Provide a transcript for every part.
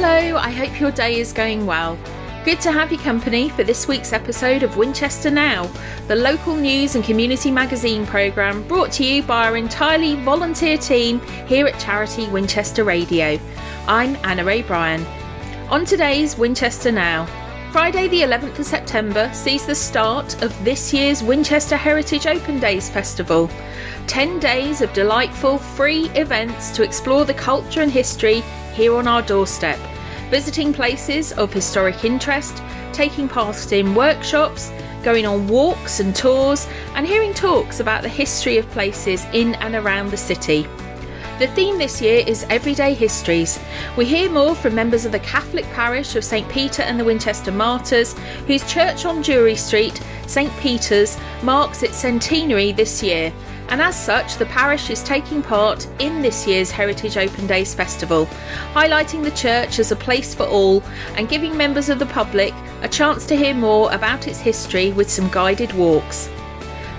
Hello, I hope your day is going well. Good to have your company for this week's episode of Winchester Now, the local news and community magazine programme brought to you by our entirely volunteer team here at charity Winchester Radio. I'm Anna O'Brien. On today's Winchester Now, Friday the 11th of September sees the start of this year's Winchester Heritage Open Days Festival. 10 days of delightful free events to explore the culture and history here on our doorstep, visiting places of historic interest, taking part in workshops, going on walks and tours, and hearing talks about the history of places in and around the city. The theme this year is Everyday Histories. We hear more from members of the Catholic parish of St Peter and the Winchester Martyrs, whose church on Jury Street, St Peter's, marks its centenary this year. And as such, the parish is taking part in this year's Heritage Open Days Festival, highlighting the church as a place for all and giving members of the public a chance to hear more about its history with some guided walks.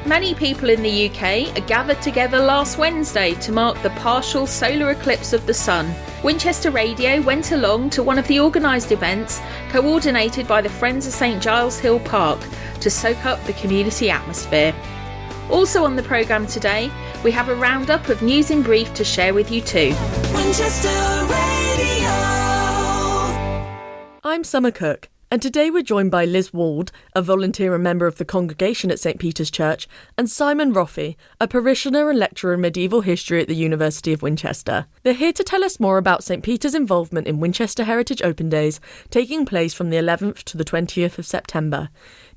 Many people in the UK gathered together last Wednesday to mark the partial solar eclipse of the sun. Winchester Radio went along to one of the organised events coordinated by the Friends of St Giles Hill Park to soak up the community atmosphere. Also on the programme today, we have a roundup of news in brief to share with you too. Winchester Radio. I'm Summer Cook, and today we're joined by Liz Wald, a volunteer and member of the congregation at St Peter's Church, and Simon Roffey, a parishioner and lecturer in medieval history at the University of Winchester. They're here to tell us more about St Peter's involvement in Winchester Heritage Open Days, taking place from the 11th to the 20th of September.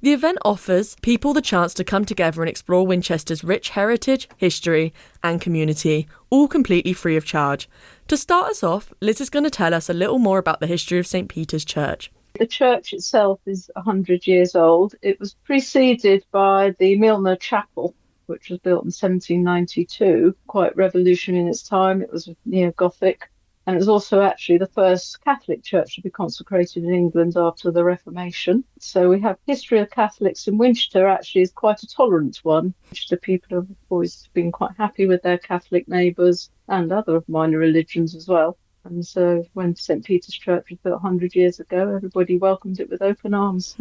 The event offers people the chance to come together and explore Winchester's rich heritage, history and community, all completely free of charge. To start us off, Liz is going to tell us a little more about the history of St Peter's Church. The church itself is 100 years old. It was preceded by the Milner Chapel, which was built in 1792, quite revolutionary in its time. It was neo-Gothic, and it was also actually the first Catholic church to be consecrated in England after the Reformation. So we have history of Catholics in Winchester actually is quite a tolerant one. Winchester people have always been quite happy with their Catholic neighbours and other minor religions as well. And so when St Peter's Church was built 100 years ago, everybody welcomed it with open arms.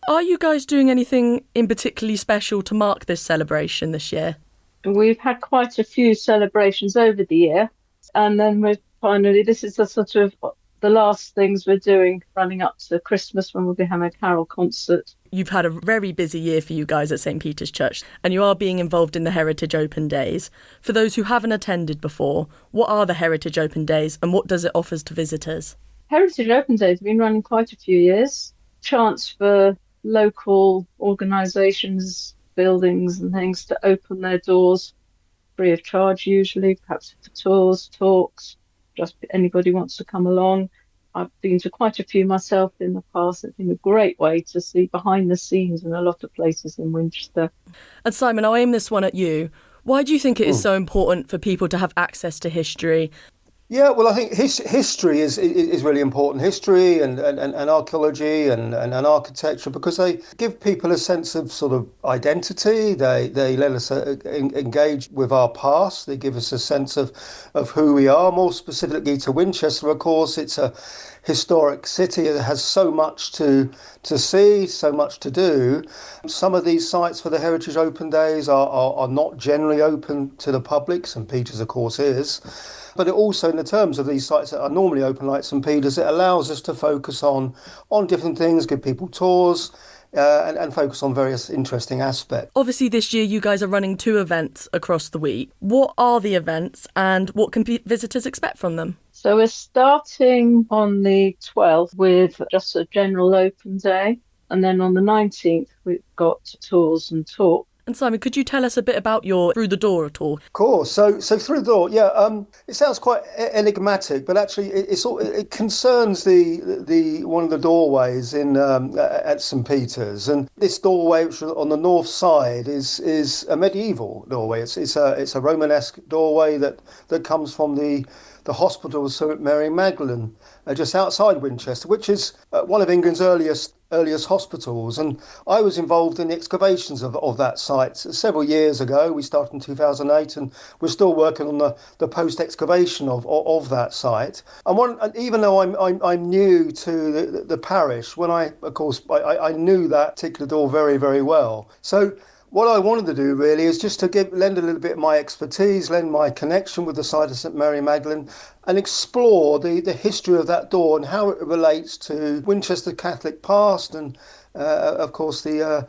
Are you guys doing anything in particularly special to mark this celebration this year? We've had quite a few celebrations over the year. And then this is the sort of the last things we're doing running up to Christmas, when we'll be having a carol concert. You've had a very busy year for you guys at St Peter's Church, and you are being involved in the Heritage Open Days. For those who haven't attended before, what are the Heritage Open Days and what does it offer to visitors? Heritage Open Days have been running quite a few years. Chance for local organisations, buildings and things to open their doors free of charge usually, perhaps for tours, talks, just anybody wants to come along. I've been to quite a few myself in the past. It's been a great way to see behind the scenes in a lot of places in Winchester. And Simon, I'll aim this one at you. Why do you think it is so important for people to have access to history? Yeah, well, I think history is really important. History and archaeology and architecture, because they give people a sense of sort of identity. They let us engage with our past. They give us a sense of who we are. More specifically to Winchester, of course, it's a historic city. It has so much to see, so much to do. Some of these sites for the Heritage Open Days are not generally open to the public. St Peter's, of course, is. But it also, in the terms of these sites that are normally open, like St Peter's, it allows us to focus on different things, give people tours, and focus on various interesting aspects. Obviously, this year you guys are running 2 events across the week. What are the events and what can visitors expect from them? So we're starting on the 12th with just a general open day. And then on the 19th, we've got tours and talk. And Simon, could you tell us a bit about your Through the Door tour? Of course. So Through the Door, yeah. It sounds quite enigmatic, but actually it concerns the one of the doorways in at St Peter's, and this doorway, which on the north side, is a medieval doorway. It's a Romanesque doorway that comes from the the hospital of St Mary Magdalene, just outside Winchester, which is one of England's earliest hospitals. And I was involved in the excavations of that site several years ago. We started in 2008, and we're still working on the post excavation of that site. And even though I'm new to the parish, when I knew that particular door very, very well. So what I wanted to do really is just to lend a little bit of my expertise, lend my connection with the site of St Mary Magdalene, and explore the history of that door and how it relates to Winchester Catholic past and, of course, the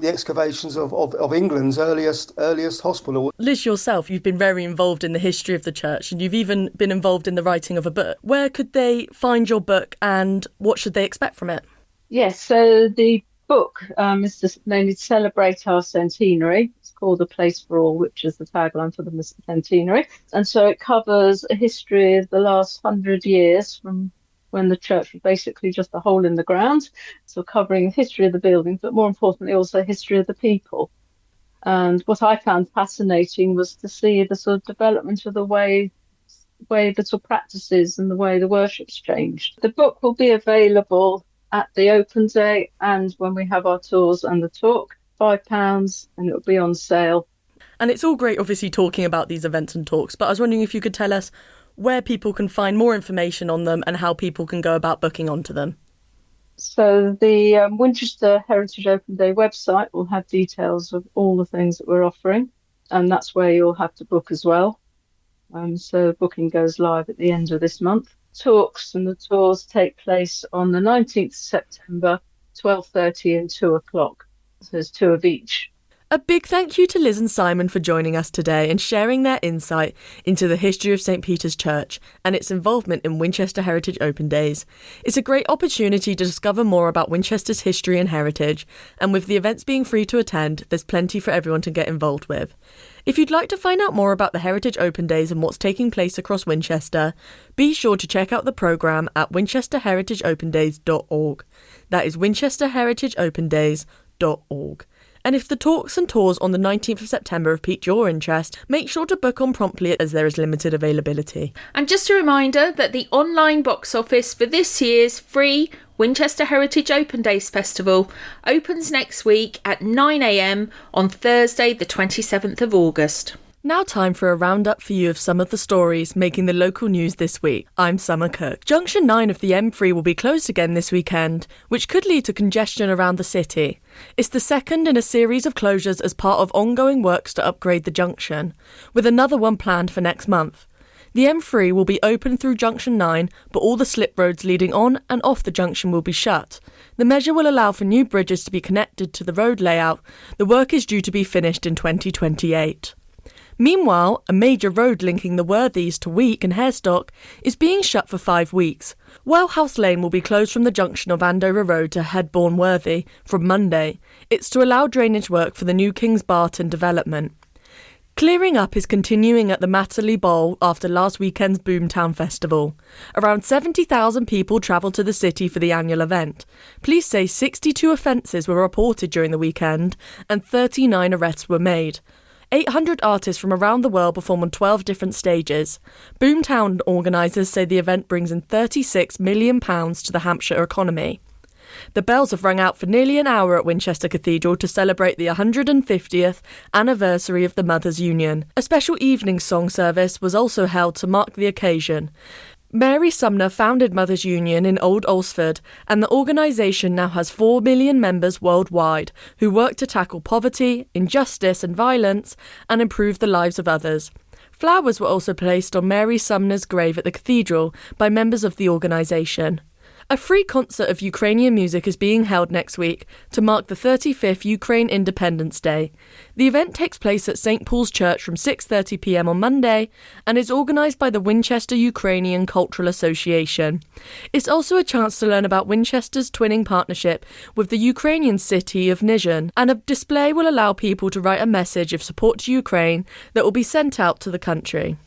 excavations of England's earliest hospital. Liz, yourself, you've been very involved in the history of the church, and you've even been involved in the writing of a book. Where could they find your book, and what should they expect from it? Yes, so the book is just mainly to celebrate our centenary. It's called A Place for All, which is the tagline for the centenary. And so it covers a history of the last 100 years from when the church was basically just a hole in the ground. So covering the history of the building, but more importantly, also history of the people. And what I found fascinating was to see the sort of development of the way the sort of practices and the way the worship's changed. The book will be available at the open day and when we have our tours and the talk, £5, and it'll be on sale. And it's all great, obviously, talking about these events and talks, but I was wondering if you could tell us where people can find more information on them and how people can go about booking onto them. So the Winchester Heritage Open Day website will have details of all the things that we're offering, and that's where you'll have to book as well. So booking goes live at the end of this month. Talks and the tours take place on the 19th of September, 12:30 and 2 o'clock. So there's 2 of each. A big thank you to Liz and Simon for joining us today and sharing their insight into the history of St Peter's Church and its involvement in Winchester Heritage Open Days. It's a great opportunity to discover more about Winchester's history and heritage, and with the events being free to attend, there's plenty for everyone to get involved with. If you'd like to find out more about the Heritage Open Days and what's taking place across Winchester, be sure to check out the programme at winchesterheritageopendays.org. That is winchesterheritageopendays.org. And if the talks and tours on the 19th of September have piqued your interest, make sure to book on promptly as there is limited availability. And just a reminder that the online box office for this year's free Winchester Heritage Open Days Festival opens next week at 9 a.m. on Thursday the 27th of August. Now time for a roundup for you of some of the stories making the local news this week. I'm Summer Cook. Junction 9 of the M3 will be closed again this weekend, which could lead to congestion around the city. It's the second in a series of closures as part of ongoing works to upgrade the junction, with another one planned for next month. The M3 will be open through Junction 9, but all the slip roads leading on and off the junction will be shut. The measure will allow for new bridges to be connected to the road layout. The work is due to be finished in 2028. Meanwhile, a major road linking the Worthies to Week and Harestock is being shut for 5 weeks. Wellhouse Lane will be closed from the junction of Andover Road to Headbourne Worthy from Monday. It's to allow drainage work for the new Kings Barton development. Clearing up is continuing at the Matterley Bowl after last weekend's Boomtown Festival. Around 70,000 people travelled to the city for the annual event. Police say 62 offences were reported during the weekend and 39 arrests were made. 800 artists from around the world perform on 12 different stages. Boomtown organisers say the event brings in £36 million to the Hampshire economy. The bells have rung out for nearly an hour at Winchester Cathedral to celebrate the 150th anniversary of the Mothers' Union. A special evening song service was also held to mark the occasion. Mary Sumner founded Mothers' Union in Old Alresford, and the organisation now has 4 million members worldwide who work to tackle poverty, injustice and violence and improve the lives of others. Flowers were also placed on Mary Sumner's grave at the cathedral by members of the organisation. A free concert of Ukrainian music is being held next week to mark the 35th Ukraine Independence Day. The event takes place at St Paul's Church from 6:30 p.m. on Monday and is organised by the Winchester Ukrainian Cultural Association. It's also a chance to learn about Winchester's twinning partnership with the Ukrainian city of Nizhyn, and a display will allow people to write a message of support to Ukraine that will be sent out to the country.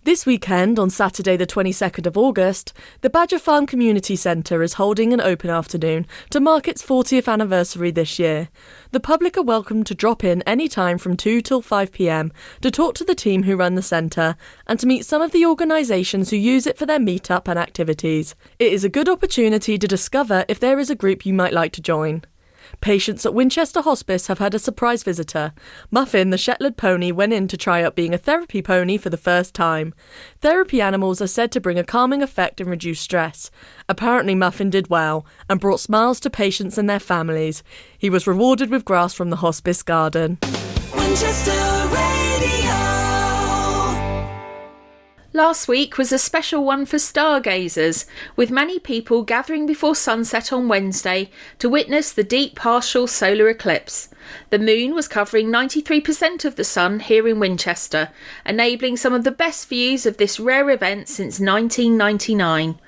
This weekend, on Saturday the 22nd of August, the Badger Farm Community Centre is holding an open afternoon to mark its 40th anniversary this year. The public are welcome to drop in any time from 2 till 5 p.m. to talk to the team who run the centre and to meet some of the organisations who use it for their meet-up and activities. It is a good opportunity to discover if there is a group you might like to join. Patients at Winchester Hospice have had a surprise visitor. Muffin, the Shetland pony, went in to try out being a therapy pony for the first time. Therapy animals are said to bring a calming effect and reduce stress. Apparently Muffin did well and brought smiles to patients and their families. He was rewarded with grass from the hospice garden. Winchester Radio. Last week was a special one for stargazers, with many people gathering before sunset on Wednesday to witness the deep partial solar eclipse. The moon was covering 93% of the sun here in Winchester, enabling some of the best views of this rare event since 1999.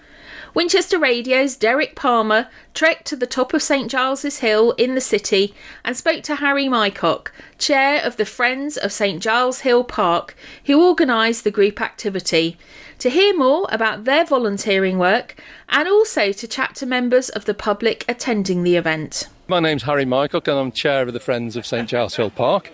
Winchester Radio's Derek Palmer trekked to the top of St Giles Hill in the city and spoke to Harry Mycock, chair of the Friends of St Giles Hill Park, who organised the group activity, to hear more about their volunteering work and also to chat to members of the public attending the event. My name's Harry Mycock and I'm chair of the Friends of St Giles Hill Park.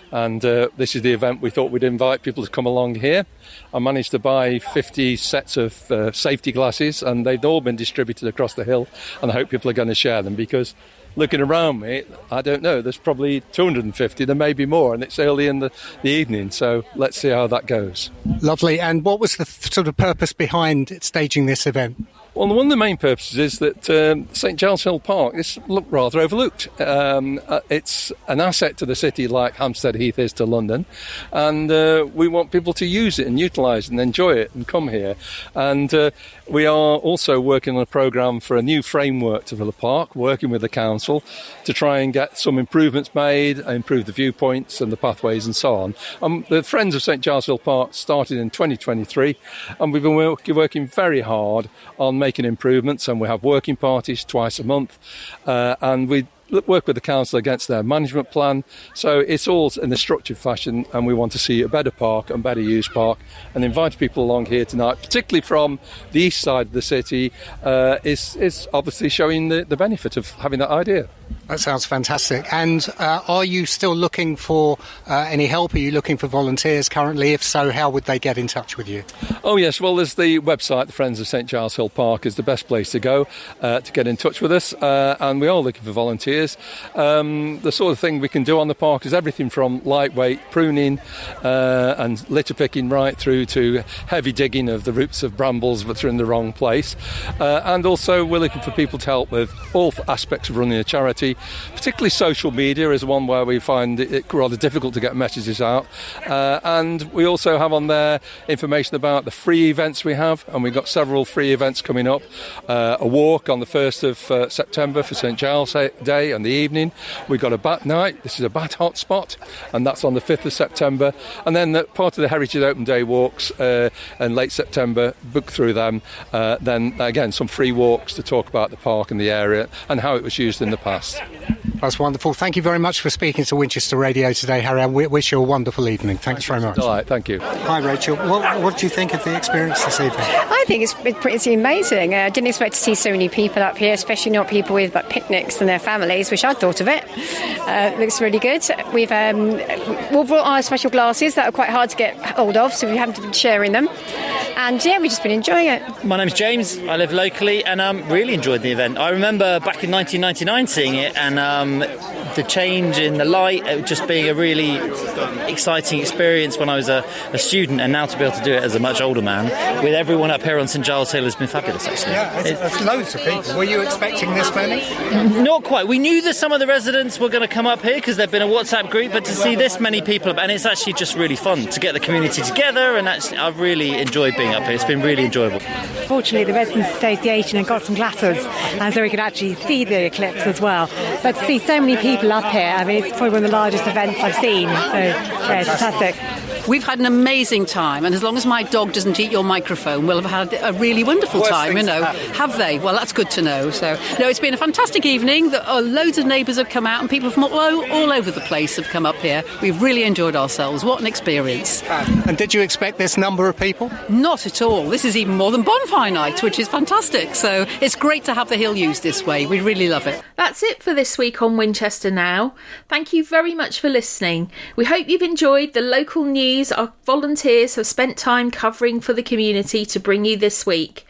And this is the event we thought we'd invite people to come along here. I managed to buy 50 sets of safety glasses and they've all been distributed across the hill, and I hope people are going to share them, because looking around me, I don't know, there's probably 250, there may be more, and it's early in the evening, so let's see how that goes. Lovely. And what was the sort of purpose behind staging this event? Well, one of the main purposes is that St Giles Hill Park is rather overlooked. It's an asset to the city like Hampstead Heath is to London, and we want people to use it and utilise it and enjoy it and come here. And we are also working on a programme for a new framework to the park, working with the council to try and get some improvements made, improve the viewpoints and the pathways and so on. The Friends of St Giles Hill Park started in 2023, and we've been working very hard on making improvements, and we have working parties twice a month, and we work with the council against their management plan, so it's all in a structured fashion, and we want to see a better park and better used park, and invite people along here tonight, particularly from the east side of the city, is obviously showing the benefit of having that idea. That sounds fantastic. And are you still looking for any help? Are you looking for volunteers currently? If so, how would they get in touch with you? Oh yes, well there's the website, the Friends of St Giles Hill Park is the best place to go to get in touch with us, and we are looking for volunteers. The sort of thing we can do on the park is everything from lightweight pruning and litter picking right through to heavy digging of the roots of brambles that are in the wrong place, and also we're looking for people to help with all aspects of running a charity. Particularly social media is one where we find it rather difficult to get messages out, and we also have on there information about the free events we have, and we've got several free events coming up. A walk on the 1st of September for St Giles Day in the evening. We've got a bat night, this is a bat hotspot, and that's on the 5th of September, and then part of the Heritage Open Day walks in late September, book through them, then again some free walks to talk about the park and the area and how it was used in the past. That's wonderful. Thank you very much for speaking to Winchester Radio today, Harry. I wish you a wonderful evening. Thanks very much. All right, thank you. Hi, Rachel. What do you think of the experience this evening? I think it's pretty amazing. I didn't expect to see so many people up here, especially not people with picnics and their families. Wish I'd thought of it. Looks really good. We've brought our special glasses that are quite hard to get hold of, so we haven't been sharing them. And yeah, we've just been enjoying it. My name's James. I live locally and really enjoyed the event. I remember back in 1999 seeing it, and the change in the light just being a really exciting experience when I was a student, and now to be able to do it as a much older man with everyone up here on St Giles Hill has been fabulous, actually. Yeah, it's loads of people. Were you expecting this many? Not quite. We knew that some of the residents were going to come up here because there'd been a WhatsApp group, but to see this many people, and it's actually just really fun to get the community together, and actually I've really enjoyed being up here. It's been really enjoyable. Fortunately, the Residents Association had got some glasses, and so we could actually see the eclipse as well. But to see so many people up here, I mean, it's probably one of the largest events I've seen, so yeah, it's fantastic. We've had an amazing time, and as long as my dog doesn't eat your microphone, we'll have had a really wonderful time, Have they? Well, that's good to know. So, no, it's been a fantastic evening. Loads of neighbours have come out, and people from all over the place have come up here. We've really enjoyed ourselves. What an experience. And did you expect this number of people? Not at all. This is even more than bonfire night, which is fantastic. So it's great to have the hill used this way. We really love it. That's it for this week on Winchester Now. Thank you very much for listening. We hope you've enjoyed the local news our volunteers have spent time covering for the community to bring you this week.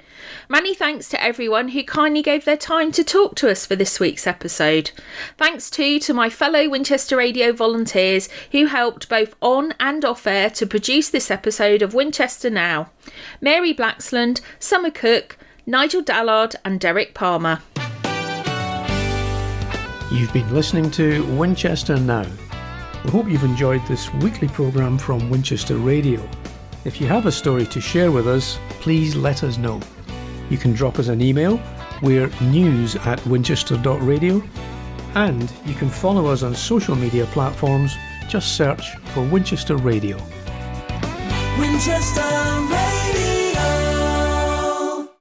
Many thanks to everyone who kindly gave their time to talk to us for this week's episode. Thanks too to my fellow Winchester Radio volunteers who helped both on and off air to produce this episode of Winchester Now. Mary Blacksland, Summer Cook, Nigel Dallard and Derek Palmer. You've been listening to Winchester Now. We hope you've enjoyed this weekly programme from Winchester Radio. If you have a story to share with us, please let us know. You can drop us an email. We're news@winchester.radio. And you can follow us on social media platforms. Just search for Winchester Radio. Winchester